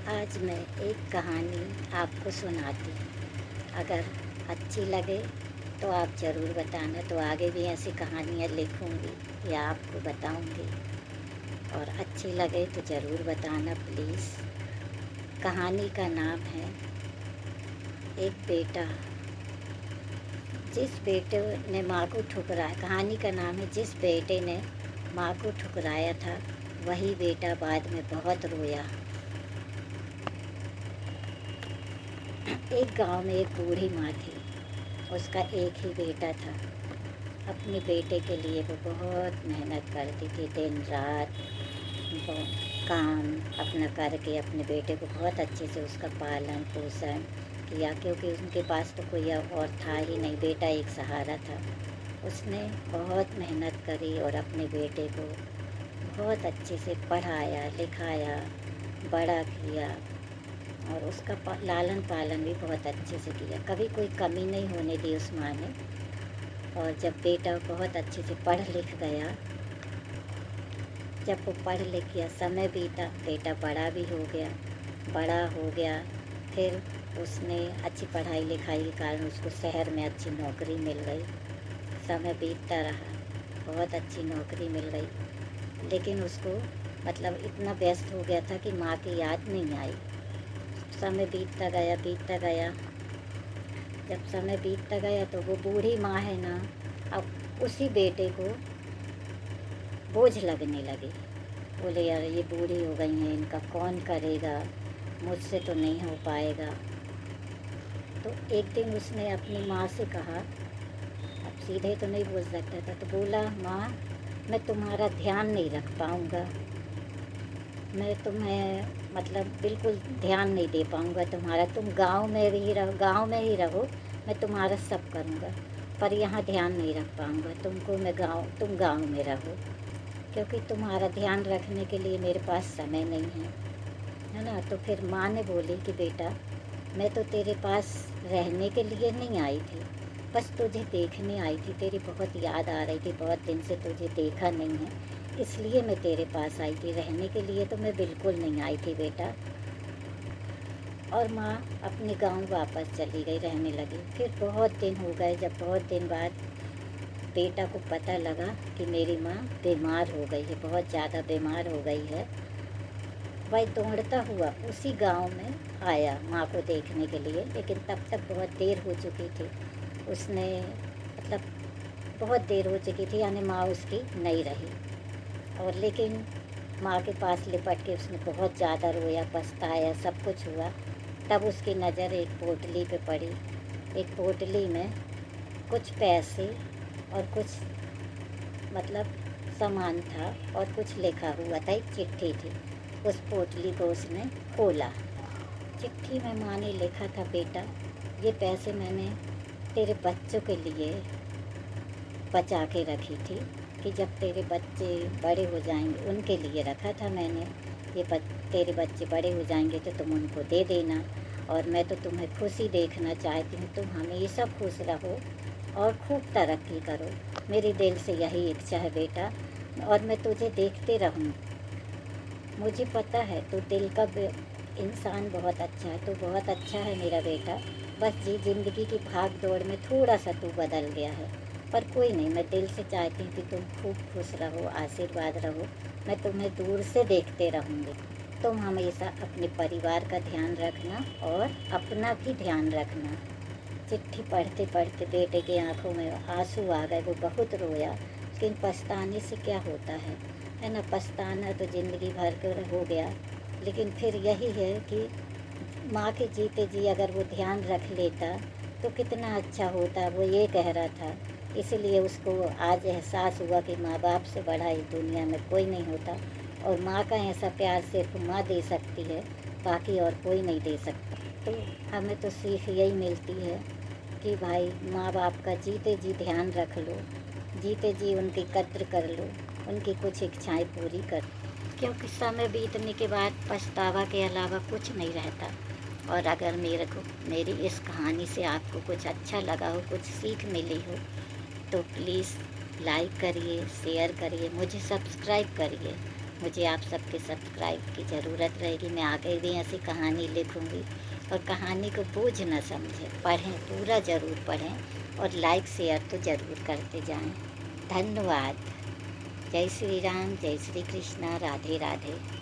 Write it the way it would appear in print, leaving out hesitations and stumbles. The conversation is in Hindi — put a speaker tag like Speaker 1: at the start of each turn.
Speaker 1: आज मैं एक कहानी आपको सुनाती हूँ। अगर अच्छी लगे तो आप ज़रूर बताना, तो आगे भी ऐसी कहानियाँ लिखूँगी या आपको बताऊँगी। और अच्छी लगे तो ज़रूर बताना प्लीज़। कहानी का नाम है एक बेटा। जिस बेटे ने माँ को ठुकराया, कहानी का नाम है जिस बेटे ने माँ को ठुकराया था वही बेटा बाद में बहुत रोया। एक गांव में एक बूढ़ी माँ थी। उसका एक ही बेटा था। अपने बेटे के लिए वो बहुत मेहनत करती थी, दिन रात वो काम अपना करके अपने बेटे को बहुत अच्छे से उसका पालन पोषण किया, क्योंकि उनके पास तो कोई और था ही नहीं, बेटा एक सहारा था। उसने बहुत मेहनत करी और अपने बेटे को बहुत अच्छे से पढ़ाया लिखाया, बड़ा किया और उसका लालन पालन भी बहुत अच्छे से किया। कभी कोई कमी नहीं होने दी उस माँ ने। और जब बेटा बहुत अच्छे से पढ़ लिख गया, जब वो पढ़ लिख गया, समय बीता, बेटा बड़ा भी हो गया, बड़ा हो गया। फिर उसने अच्छी पढ़ाई लिखाई के कारण उसको शहर में अच्छी नौकरी मिल गई। समय बीतता रहा, बहुत अच्छी नौकरी मिल गई, लेकिन उसको मतलब इतना व्यस्त हो गया था कि माँ की याद नहीं आई। समय बीतता गया बीतता गया। जब समय बीतता गया तो वो बूढ़ी माँ है ना, अब उसी बेटे को बोझ लगने लगी। बोले यार ये बूढ़ी हो गई हैं, इनका कौन करेगा, मुझसे तो नहीं हो पाएगा। तो एक दिन उसने अपनी माँ से कहा, अब सीधे तो नहीं बोल सकता था, तो बोला माँ मैं तुम्हारा ध्यान नहीं रख पाऊँगा, मैं तुम्हें मतलब बिल्कुल ध्यान नहीं दे पाऊँगा तुम्हारा। तुम गांव में ही रहो, मैं तुम्हारा सब करूँगा, पर यहाँ ध्यान नहीं रख पाऊँगा तुमको। तुम गांव में रहो, क्योंकि तुम्हारा ध्यान रखने के लिए मेरे पास समय नहीं है ना। तो फिर माँ ने बोली कि बेटा मैं तो तेरे पास रहने के लिए नहीं आई थी, बस तुझे देखने आई थी। तेरी बहुत याद आ रही थी, बहुत दिन से तुझे देखा नहीं है, इसलिए मैं तेरे पास आई थी। रहने के लिए तो मैं बिल्कुल नहीं आई थी बेटा। और माँ अपने गांव वापस चली गई, रहने लगी। फिर बहुत दिन हो गए, जब बहुत दिन बाद बेटा को पता लगा कि मेरी माँ बीमार हो गई है, बहुत ज़्यादा बीमार हो गई है, वही दौड़ता हुआ उसी गांव में आया माँ को देखने के लिए। लेकिन तब तक बहुत देर हो चुकी थी। उसने मतलब बहुत देर हो चुकी थी, यानी माँ उसकी नहीं रही। और लेकिन माँ के पास लिपट के उसने बहुत ज़्यादा रोया, पछताया, सब कुछ हुआ। तब उसकी नज़र एक पोटली पे पड़ी। एक पोटली में कुछ पैसे और कुछ मतलब सामान था और कुछ लिखा हुआ था, एक चिट्ठी थी। उस पोटली को उसने खोला। चिट्ठी में माँ ने लिखा था, बेटा ये पैसे मैंने तेरे बच्चों के लिए बचा के रखी थी, कि जब तेरे बच्चे बड़े हो जाएंगे, उनके लिए रखा था मैंने। तेरे बच्चे बड़े हो जाएंगे तो तुम उनको दे देना, और मैं तो तुम्हें खुशी देखना चाहती हूँ, तुम हमेशा खुश रहो और खूब तरक्की करो। मेरे दिल से यही इच्छा है बेटा, और मैं तुझे देखते रहूँ। मुझे पता है तू दिल का इंसान बहुत अच्छा है, तू बहुत अच्छा है मेरा बेटा। बस ज़िंदगी की भाग दौड़ में थोड़ा सा तू बदल गया है, पर कोई नहीं, मैं दिल से चाहती हूँ कि तुम खूब खुश रहो, आशीर्वाद रहो। मैं तुम्हें दूर से देखते रहूँगी। तुम हमेशा अपने परिवार का ध्यान रखना और अपना भी ध्यान रखना। चिट्ठी पढ़ते पढ़ते बेटे के आंखों में आंसू आ गए। वो बहुत रोया, लेकिन पछताने से क्या होता है ना। पछताना तो ज़िंदगी भर का हो गया, लेकिन फिर यही है कि माँ के जीते जी अगर वो ध्यान रख लेता तो कितना अच्छा होता। वो ये कह रहा था, इसलिए उसको आज एहसास हुआ कि माँ बाप से बड़ा इस दुनिया में कोई नहीं होता, और माँ का ऐसा प्यार सिर्फ माँ दे सकती है, बाकी और कोई नहीं दे सकता। तो हमें तो सीख यही मिलती है कि भाई माँ बाप का जीते जी ध्यान रख लो, जीते जी उनकी कद्र कर लो, उनकी कुछ इच्छाएं पूरी कर, क्योंकि समय बीतने के बाद पछतावा के अलावा कुछ नहीं रहता। और अगर मेरी इस कहानी से आपको कुछ अच्छा लगा हो, कुछ सीख मिली हो, तो प्लीज़ लाइक करिए, शेयर करिए, मुझे सब्सक्राइब करिए। मुझे आप सबके सब्सक्राइब की ज़रूरत रहेगी। मैं आगे भी ऐसी कहानी लिखूँगी और कहानी को बोझ न समझें, पढ़ें, पूरा ज़रूर पढ़ें और लाइक शेयर तो ज़रूर करते जाएं। धन्यवाद। जय श्री राम, जय श्री कृष्णा, राधे राधे।